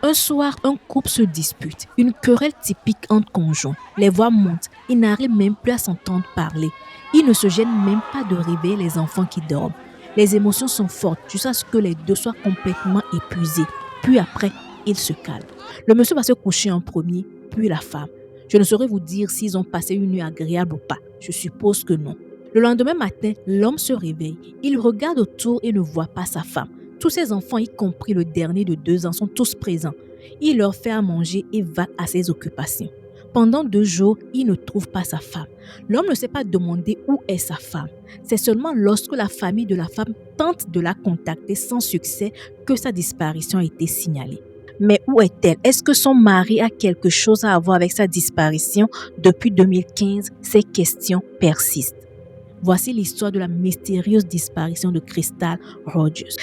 Un soir, un couple se dispute, une querelle typique entre conjoints. Les voix montent, ils n'arrivent même plus à s'entendre parler. Ils ne se gênent même pas de réveiller les enfants qui dorment. Les émotions sont fortes jusqu'à ce que les deux soient complètement épuisés. Puis après, ils se calment. Le monsieur va se coucher en premier, puis la femme. Je ne saurais vous dire s'ils ont passé une nuit agréable ou pas. Je suppose que non. Le lendemain matin, l'homme se réveille. Il regarde autour et ne voit pas sa femme. Tous ses enfants, y compris le dernier de 2 ans, sont tous présents. Il leur fait à manger et va à ses occupations. Pendant 2 jours, il ne trouve pas sa femme. L'homme ne s'est pas demandé où est sa femme. C'est seulement lorsque la famille de la femme tente de la contacter sans succès que sa disparition a été signalée. Mais où est-elle? Est-ce que son mari a quelque chose à voir avec sa disparition depuis 2015? Ces questions persistent. Voici l'histoire de la mystérieuse disparition de Crystal Rogers.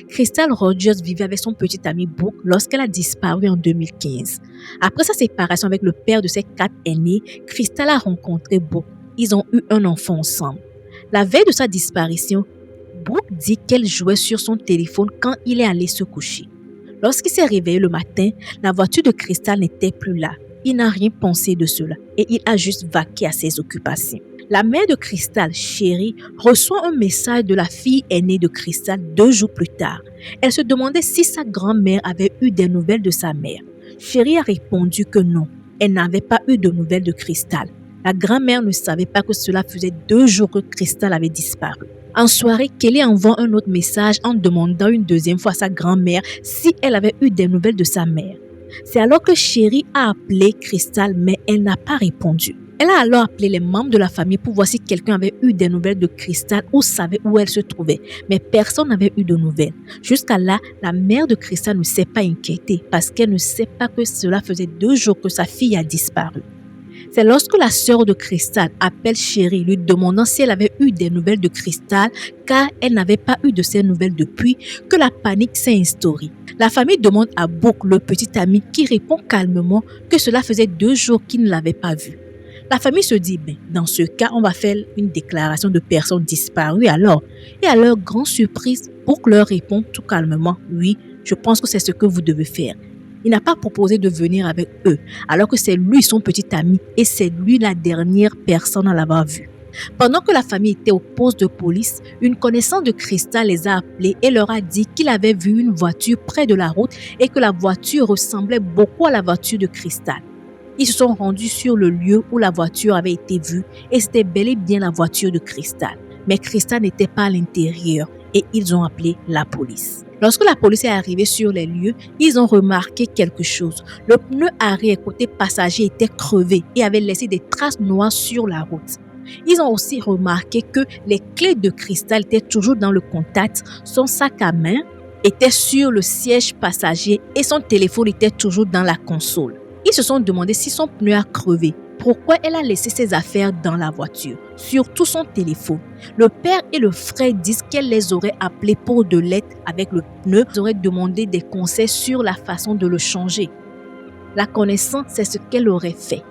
Crystal Rogers vivait avec son petit ami Brooke lorsqu'elle a disparu en 2015. Après sa séparation avec le père de ses 4 aînés, Crystal a rencontré Brooke. Ils ont eu un enfant ensemble. La veille de sa disparition, Brooke dit qu'elle jouait sur son téléphone quand il est allé se coucher. Lorsqu'il s'est réveillé le matin, la voiture de Crystal n'était plus là. Il n'a rien pensé de cela et il a juste vaqué à ses occupations. La mère de Crystal, Sherry, reçoit un message de la fille aînée de Crystal 2 jours plus tard. Elle se demandait si sa grand-mère avait eu des nouvelles de sa mère. Sherry a répondu que non, elle n'avait pas eu de nouvelles de Crystal. La grand-mère ne savait pas que cela faisait 2 jours que Crystal avait disparu. En soirée, Kelly envoie un autre message en demandant une deuxième fois à sa grand-mère si elle avait eu des nouvelles de sa mère. C'est alors que Sherry a appelé Crystal, mais elle n'a pas répondu. Elle a alors appelé les membres de la famille pour voir si quelqu'un avait eu des nouvelles de Crystal ou savait où elle se trouvait. Mais personne n'avait eu de nouvelles. Jusqu'à là, la mère de Crystal ne s'est pas inquiétée parce qu'elle ne sait pas que cela faisait 2 jours que sa fille a disparu. C'est lorsque la sœur de Crystal appelle Sherry lui demandant si elle avait eu des nouvelles de Crystal car elle n'avait pas eu de ces nouvelles depuis que la panique s'est instaurée. La famille demande à Brooke, le petit ami, qui répond calmement que cela faisait 2 jours qu'il ne l'avait pas vue. La famille se dit, dans ce cas, on va faire une déclaration de personnes disparues alors. Et à leur grande surprise, Brooke leur répond tout calmement, oui, je pense que c'est ce que vous devez faire. Il n'a pas proposé de venir avec eux, alors que c'est lui son petit ami et c'est lui la dernière personne à l'avoir vu. Pendant que la famille était au poste de police, une connaissance de Crystal les a appelés et leur a dit qu'il avait vu une voiture près de la route et que la voiture ressemblait beaucoup à la voiture de Crystal. Ils se sont rendus sur le lieu où la voiture avait été vue et c'était bel et bien la voiture de Crystal. Mais Crystal n'était pas à l'intérieur et ils ont appelé la police. Lorsque la police est arrivée sur les lieux, ils ont remarqué quelque chose. Le pneu arrière côté passager était crevé et avait laissé des traces noires sur la route. Ils ont aussi remarqué que les clés de Crystal étaient toujours dans le contact, son sac à main était sur le siège passager et son téléphone était toujours dans la console. Ils se sont demandé si son pneu a crevé. Pourquoi elle a laissé ses affaires dans la voiture, surtout son téléphone. Le père et le frère disent qu'elle les aurait appelés pour de l'aide avec le pneu. Ils auraient demandé des conseils sur la façon de le changer. La connaissance, c'est ce qu'elle aurait fait.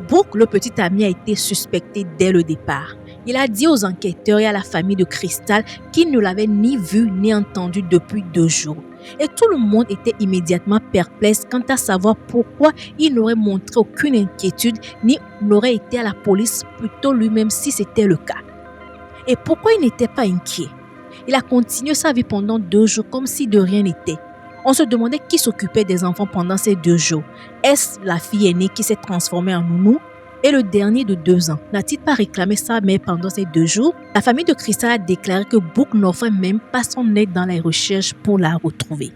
Brooke, le petit ami, a été suspecté dès le départ. Il a dit aux enquêteurs et à la famille de Crystal qu'il ne l'avait ni vu ni entendu depuis 2 jours. Et tout le monde était immédiatement perplexe quant à savoir pourquoi il n'aurait montré aucune inquiétude ni n'aurait été à la police plutôt lui-même si c'était le cas. Et pourquoi il n'était pas inquiet? Il a continué sa vie pendant 2 jours comme si de rien n'était. On se demandait qui s'occupait des enfants pendant ces 2 jours. Est-ce la fille aînée qui s'est transformée en nounou? Et le dernier de 2 ans, n'a-t-il pas réclamé sa mère pendant ces 2 jours? La famille de Crystal a déclaré que Brooke n'offrait même pas son aide dans les recherches pour la retrouver.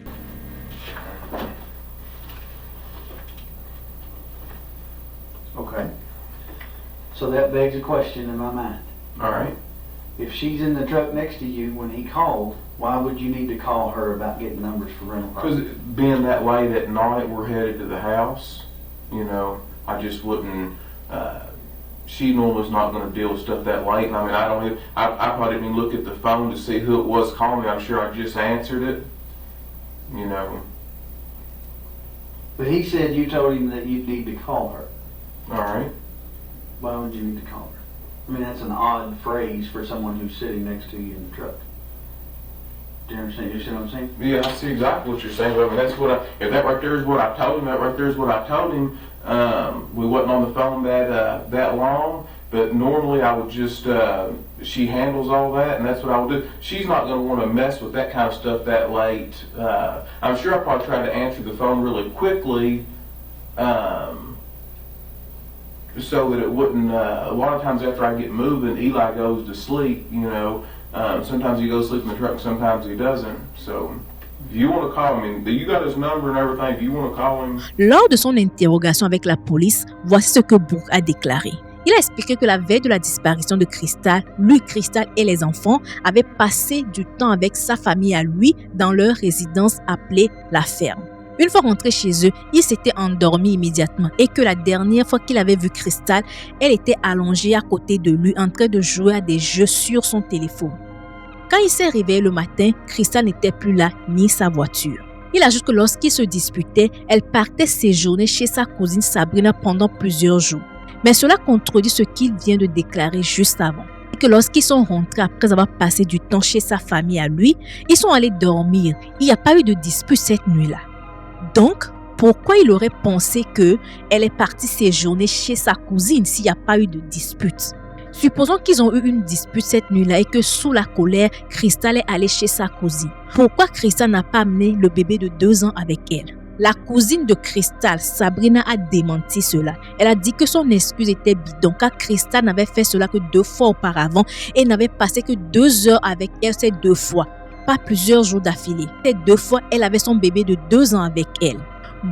Okay. So that begs a question in my mind. All right. If she's in the truck next to you when he called, why would you need to call her about getting numbers for rental Because cars? being that late at night, we're headed to the house. You know, I just wouldn't. She normally is not going to deal with stuff that late. And I mean, I probably didn't even look at the phone to see who it was calling me. I'm sure I just answered it. you know. But he said you told him that you'd need to call her. All right. Why would you need to call her? I mean, that's an odd phrase for someone who's sitting next to you in the truck. Do you understand? You see what I'm saying? Yeah, I see exactly what you're saying. But I mean, that's what if that right there is what I told him, that right there is what I told him. We wasn't on the phone that long, but normally I would just, she handles all that, and that's what I would do. She's not going to want to mess with that kind of stuff that late. I'm sure I probably tried to answer the phone really quickly, so that it wouldn't, a lot of times after I get moving, Eli goes to sleep, you know. Sometimes he goes to sleep in the truck, sometimes he doesn't. So, if you want to call him, you got his number and everything, if you want to call him. Lors de son interrogation avec la police, voici ce que Brooke a déclaré. Il a expliqué que la veille de la disparition de Crystal, lui, Crystal et les enfants avaient passé du temps avec sa famille à lui dans leur résidence appelée la ferme. Une fois rentré chez eux, il s'était endormi immédiatement et que la dernière fois qu'il avait vu Crystal, elle était allongée à côté de lui en train de jouer à des jeux sur son téléphone. Quand il s'est réveillé le matin, Crystal n'était plus là ni sa voiture. Il ajoute que lorsqu'ils se disputaient, elle partait séjourner chez sa cousine Sabrina pendant plusieurs jours. Mais cela contredit ce qu'il vient de déclarer juste avant. Et que lorsqu'ils sont rentrés après avoir passé du temps chez sa famille à lui, ils sont allés dormir. Il n'y a pas eu de dispute cette nuit-là. Donc, pourquoi il aurait pensé qu'elle est partie séjourner chez sa cousine s'il n'y a pas eu de dispute? Supposons qu'ils ont eu une dispute cette nuit-là et que sous la colère, Crystal est allée chez sa cousine. Pourquoi Crystal n'a pas amené le bébé de 2 ans avec elle? La cousine de Crystal, Sabrina, a démenti cela. Elle a dit que son excuse était bidon car Crystal n'avait fait cela que 2 fois auparavant et n'avait passé que 2 heures avec elle ces 2 fois, pas plusieurs jours d'affilée. Ces 2 fois, elle avait son bébé de 2 ans avec elle.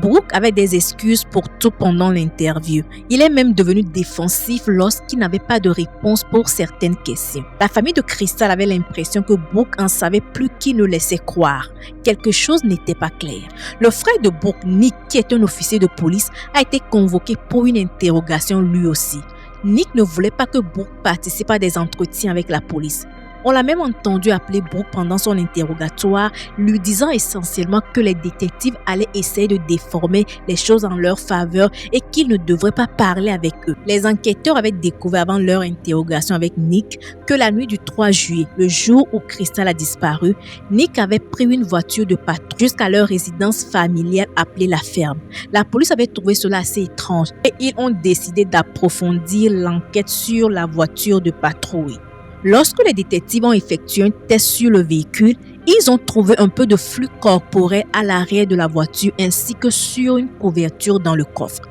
Brooke avait des excuses pour tout pendant l'interview. Il est même devenu défensif lorsqu'il n'avait pas de réponse pour certaines questions. La famille de Crystal avait l'impression que Brooke en savait plus qu'il ne laissait croire. Quelque chose n'était pas clair. Le frère de Brooke, Nick, qui est un officier de police, a été convoqué pour une interrogation lui aussi. Nick ne voulait pas que Brooke participe à des entretiens avec la police. On l'a même entendu appeler Brooke pendant son interrogatoire, lui disant essentiellement que les détectives allaient essayer de déformer les choses en leur faveur et qu'ils ne devraient pas parler avec eux. Les enquêteurs avaient découvert avant leur interrogation avec Nick que la nuit du 3 juillet, le jour où Crystal a disparu, Nick avait pris une voiture de patrouille jusqu'à leur résidence familiale appelée la ferme. La police avait trouvé cela assez étrange et ils ont décidé d'approfondir l'enquête sur la voiture de patrouille. Lorsque les détectives ont effectué un test sur le véhicule, ils ont trouvé un peu de flux corporel à l'arrière de la voiture ainsi que sur une couverture dans le coffre.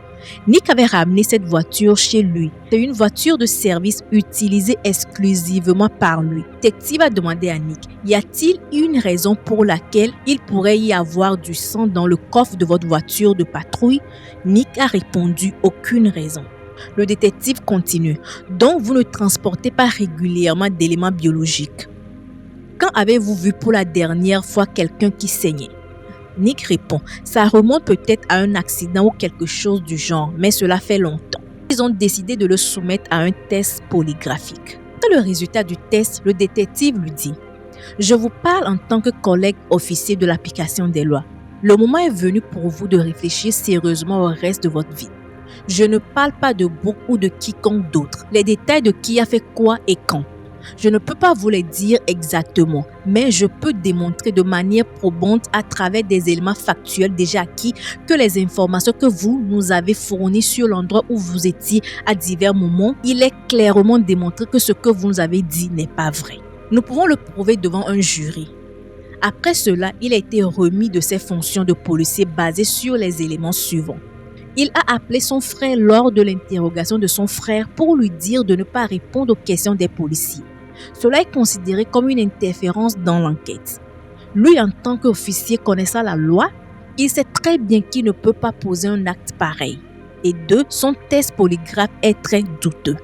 Nick avait ramené cette voiture chez lui. C'est une voiture de service utilisée exclusivement par lui. Le détective a demandé à Nick, y a-t-il une raison pour laquelle il pourrait y avoir du sang dans le coffre de votre voiture de patrouille? Nick a répondu, aucune raison. Le détective continue. Donc, vous ne transportez pas régulièrement d'éléments biologiques. Quand avez-vous vu pour la dernière fois quelqu'un qui saignait? Nick répond. Ça remonte peut-être à un accident ou quelque chose du genre, mais cela fait longtemps. Ils ont décidé de le soumettre à un test polygraphique. Dans le résultat du test, le détective lui dit « Je vous parle en tant que collègue officier de l'application des lois. Le moment est venu pour vous de réfléchir sérieusement au reste de votre vie. Je ne parle pas de Brooke ou de quiconque d'autre. Les détails de qui a fait quoi et quand. Je ne peux pas vous les dire exactement, mais je peux démontrer de manière probante à travers des éléments factuels déjà acquis que les informations que vous nous avez fournies sur l'endroit où vous étiez à divers moments, il est clairement démontré que ce que vous nous avez dit n'est pas vrai. Nous pouvons le prouver devant un jury. Après cela, il a été remis de ses fonctions de policier basées sur les éléments suivants. Il a appelé son frère lors de l'interrogation de son frère pour lui dire de ne pas répondre aux questions des policiers. Cela est considéré comme une interférence dans l'enquête. Lui, en tant qu'officier connaissant la loi, il sait très bien qu'il ne peut pas poser un acte pareil. Et 2, son test polygraphe est très douteux.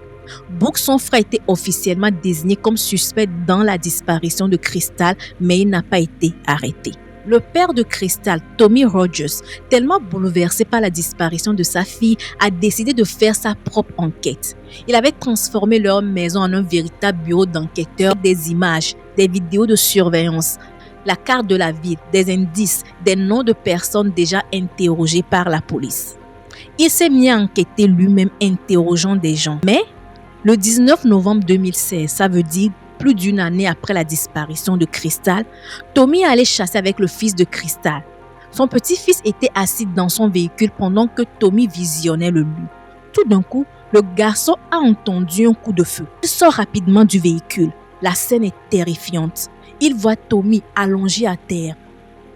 Brooke, son frère, était officiellement désigné comme suspect dans la disparition de Crystal, mais il n'a pas été arrêté. Le père de Crystal, Tommy Rogers, tellement bouleversé par la disparition de sa fille, a décidé de faire sa propre enquête. Il avait transformé leur maison en un véritable bureau d'enquêteurs, des images, des vidéos de surveillance, la carte de la ville, des indices, des noms de personnes déjà interrogées par la police. Il s'est mis à enquêter lui-même, interrogeant des gens. Mais le 19 novembre 2016, ça veut dire plus d'une année après la disparition de Crystal, Tommy allait chasser avec le fils de Crystal. Son petit-fils était assis dans son véhicule pendant que Tommy visionnait le lieu. Tout d'un coup, le garçon a entendu un coup de feu. Il sort rapidement du véhicule. La scène est terrifiante. Il voit Tommy allongé à terre.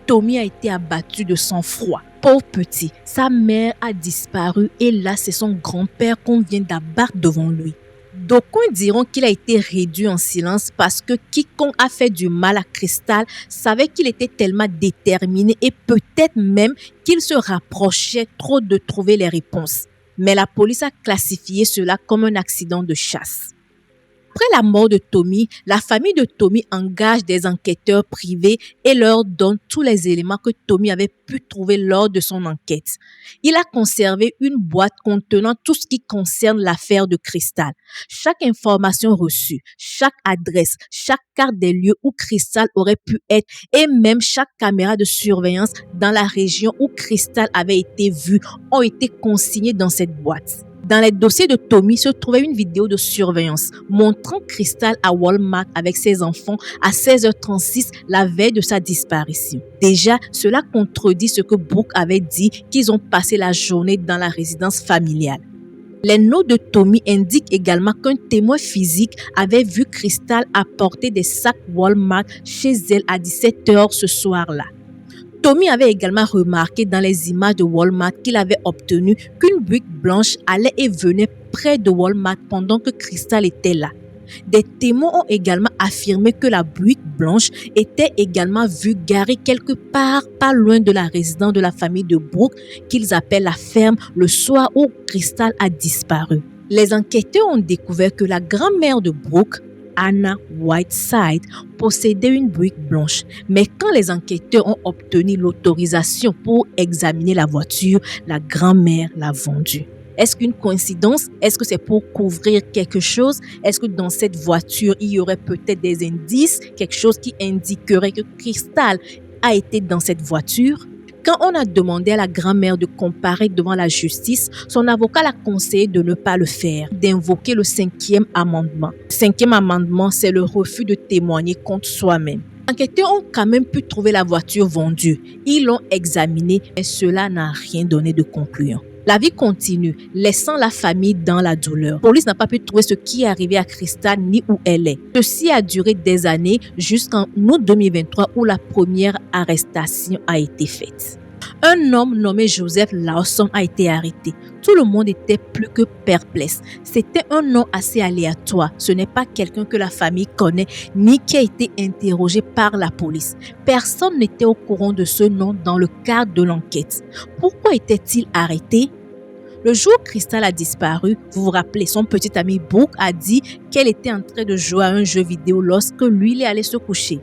Tommy a été abattu de sang-froid. Pauvre petit, sa mère a disparu et là, c'est son grand-père qu'on vient d'abattre devant lui. D'aucuns diront qu'il a été réduit en silence parce que quiconque a fait du mal à Crystal savait qu'il était tellement déterminé et peut-être même qu'il se rapprochait trop de trouver les réponses. Mais la police a classifié cela comme un accident de chasse. Après la mort de Tommy, la famille de Tommy engage des enquêteurs privés et leur donne tous les éléments que Tommy avait pu trouver lors de son enquête. Il a conservé une boîte contenant tout ce qui concerne l'affaire de Crystal. Chaque information reçue, chaque adresse, chaque carte des lieux où Crystal aurait pu être et même chaque caméra de surveillance dans la région où Crystal avait été vue ont été consignés dans cette boîte. Dans les dossiers de Tommy se trouvait une vidéo de surveillance montrant Crystal à Walmart avec ses enfants à 16h36 la veille de sa disparition. Déjà, cela contredit ce que Brooke avait dit qu'ils ont passé la journée dans la résidence familiale. Les notes de Tommy indiquent également qu'un témoin physique avait vu Crystal apporter des sacs Walmart chez elle à 17h ce soir-là. Tommy avait également remarqué dans les images de Walmart qu'il avait obtenu qu'une Buick blanche allait et venait près de Walmart pendant que Crystal était là. Des témoins ont également affirmé que la Buick blanche était également vue garée quelque part pas loin de la résidence de la famille de Brooke qu'ils appellent la ferme le soir où Crystal a disparu. Les enquêteurs ont découvert que la grand-mère de Brooke, Anna Whiteside, possédait une Buick blanche. Mais quand les enquêteurs ont obtenu l'autorisation pour examiner la voiture, la grand-mère l'a vendue. Est-ce qu'une coïncidence? Est-ce que c'est pour couvrir quelque chose? Est-ce que dans cette voiture, il y aurait peut-être des indices, quelque chose qui indiquerait que Crystal a été dans cette voiture? Quand on a demandé à la grand-mère de comparaître devant la justice, son avocat l'a conseillé de ne pas le faire, d'invoquer le 5e amendement. Le 5e amendement, c'est le refus de témoigner contre soi-même. Les enquêteurs ont quand même pu trouver la voiture vendue. Ils l'ont examinée, mais cela n'a rien donné de concluant. La vie continue, laissant la famille dans la douleur. La police n'a pas pu trouver ce qui est arrivé à Crystal ni où elle est. Ceci a duré des années jusqu'en août 2023 où la première arrestation a été faite. Un homme nommé Joseph Lawson a été arrêté. Tout le monde était plus que perplexe. C'était un nom assez aléatoire. Ce n'est pas quelqu'un que la famille connaît ni qui a été interrogé par la police. Personne n'était au courant de ce nom dans le cadre de l'enquête. Pourquoi était-il arrêté? Le jour où Crystal a disparu, vous vous rappelez, son petit ami Brooke a dit qu'elle était en train de jouer à un jeu vidéo lorsque lui, il est allé se coucher.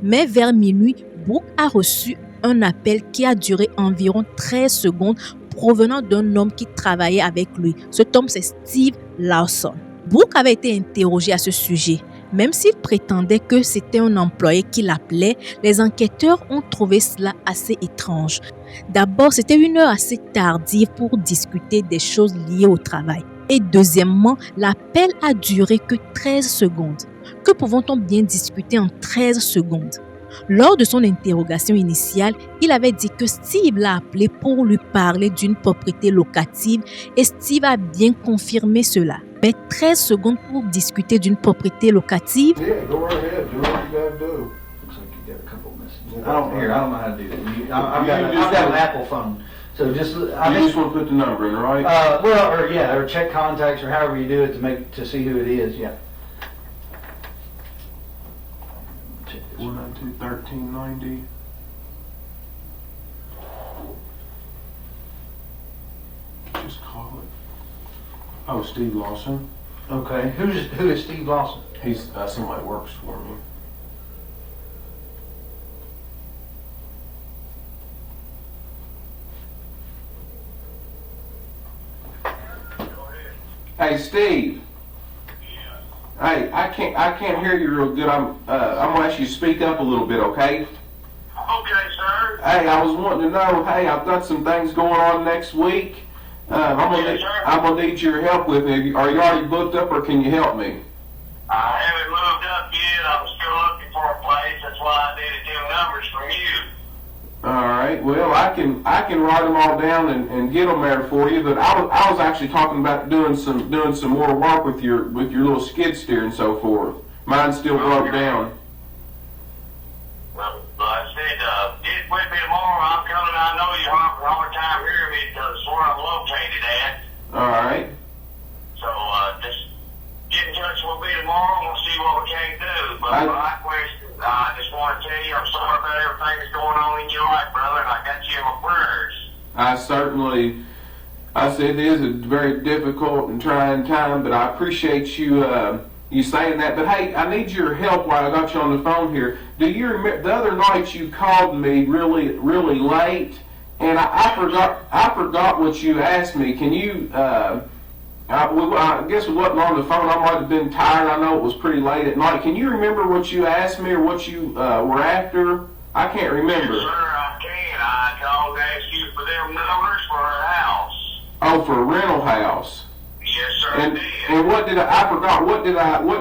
Mais vers minuit, Brooke a reçu un appel qui a duré environ 13 secondes provenant d'un homme qui travaillait avec lui. Cet homme, c'est Steve Lawson. Brooke avait été interrogé à ce sujet. Même s'il prétendait que c'était un employé qui l'appelait, les enquêteurs ont trouvé cela assez étrange. D'abord, c'était une heure assez tardive pour discuter des choses liées au travail. Et deuxièmement, l'appel a duré que 13 secondes. Que pouvons-on bien discuter en 13 secondes? Lors de son interrogation initiale, il avait dit que Steve l'a appelé pour lui parler d'une propriété locative et Steve a bien confirmé cela. Mais 13 secondes pour discuter d'une propriété locative? Yeah, go right ahead. Do what you gotta do. Looks like you got a couple messages. Okay. I don't know how to do that. You can just I've got do an it. Apple phone. So just, You just want to put the number in, right? or check contacts or however you do it to see who it is, yeah. Check this one. 492-1390. Just call it. Oh, Steve Lawson. Okay, who is Steve Lawson? He's somebody works for me. Hey, Steve. Hey, I can't hear you real good. I'm gonna ask you to speak up a little bit, okay? Okay, sir. Hey, I was wanting to know. Hey, I've got some things going on next week. I'm gonna need your help with me. Are you already booked up, or can you help me? I haven't moved up yet. I'm still looking for a place. That's why I needed them numbers from you. All right. Well, I can write them all down and get them there for you. But I was actually talking about doing some more work with your little skid steer and so forth. Mine's still broke down. Well, like I said, get with me tomorrow. I'm coming. I know you're having a hard time hearing me because it's where I'm located at. All right. So just get in touch with me tomorrow and we'll see what we can do. But my question, I just want to tell you I'm sorry about everything that's going on in your life, brother, and I got you in my prayers. I said it is a very difficult and trying time, but I appreciate you saying that. But hey, I need your help while I got you on the phone here. Do you remember the other night you called me really late, and I forgot what you asked me. Can you? I guess we wasn't on the phone. I might have been tired. I know it was pretty late at night. Can you remember what you asked me or what you were after? I can't remember. Yes, sir, I can. I called to ask you for them numbers for a house. Oh, for a rental house. Yes, sir, And I did. and what did I forgot? What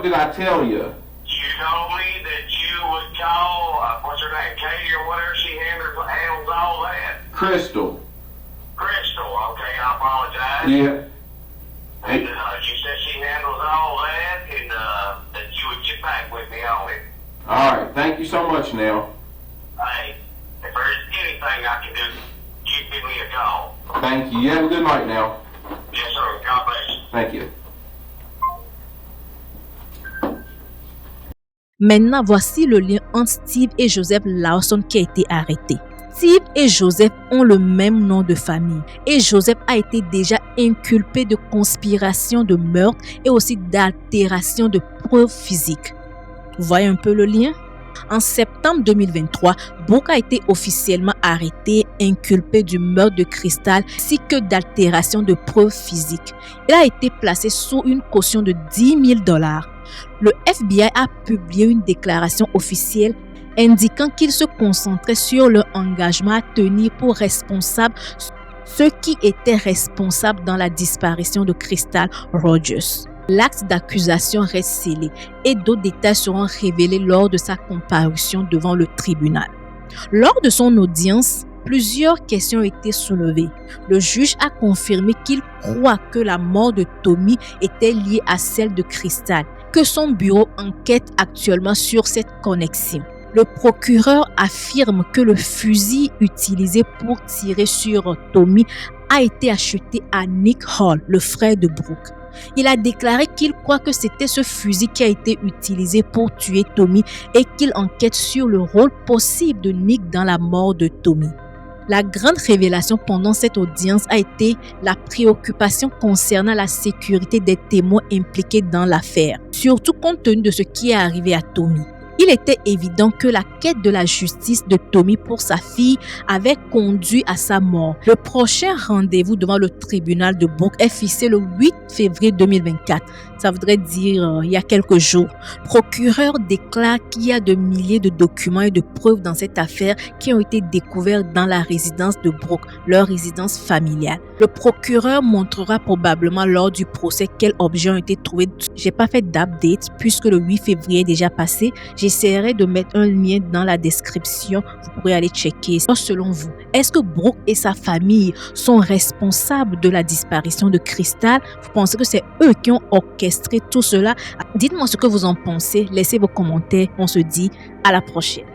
did I tell you? You told me that you would call, what's her name, Katie or whatever, she handles all that. Crystal. Crystal, okay, I apologize. Yeah. And she said she handles all that and that you would get back with me on it. All right. Thank you so much, now. Hey, if there's anything I can do, you give me a call. Thank you. You have a good night now. Yes, sir. God bless you. Thank you. Maintenant, voici le lien entre Steve et Joseph Lawson qui a été arrêté. Steve et Joseph ont le même nom de famille et Joseph a été déjà inculpé de conspiration de meurtre et aussi d'altération de preuves physiques. Vous voyez un peu le lien? En septembre 2023, Brooke a été officiellement arrêté, inculpé du meurtre de Crystal ainsi que d'altération de preuves physiques. Il a été placé sous une caution de $10,000. Le FBI a publié une déclaration officielle indiquant qu'il se concentrait sur leur engagement à tenir pour responsables ceux qui étaient responsables dans la disparition de Crystal Rogers. L'acte d'accusation reste scellé et d'autres détails seront révélés lors de sa comparution devant le tribunal. Lors de son audience, plusieurs questions ont été soulevées. Le juge a confirmé qu'il croit que la mort de Tommy était liée à celle de Crystal, que son bureau enquête actuellement sur cette connexion. Le procureur affirme que le fusil utilisé pour tirer sur Tommy a été acheté à Nick Hall, le frère de Brooke. Il a déclaré qu'il croit que c'était ce fusil qui a été utilisé pour tuer Tommy et qu'il enquête sur le rôle possible de Nick dans la mort de Tommy. La grande révélation pendant cette audience a été la préoccupation concernant la sécurité des témoins impliqués dans l'affaire, surtout compte tenu de ce qui est arrivé à Tommy. Il était évident que la quête de la justice de Tommy pour sa fille avait conduit à sa mort. Le prochain rendez-vous devant le tribunal de Brooke est fixé le 8 février 2024. Ça voudrait dire il y a quelques jours. Le procureur déclare qu'il y a de milliers de documents et de preuves dans cette affaire qui ont été découverts dans la résidence de Brooke, leur résidence familiale. Le procureur montrera probablement lors du procès quels objets ont été trouvés. J'ai pas fait d'update puisque le 8 février est déjà passé. J'essaierai de mettre un lien dans la description. Vous pourrez aller checker. Selon vous, est-ce que Brooke et sa famille sont responsables de la disparition de Crystal? Vous pensez que c'est eux qui ont orchestré tout cela? Dites-moi ce que vous en pensez. Laissez vos commentaires. On se dit à la prochaine.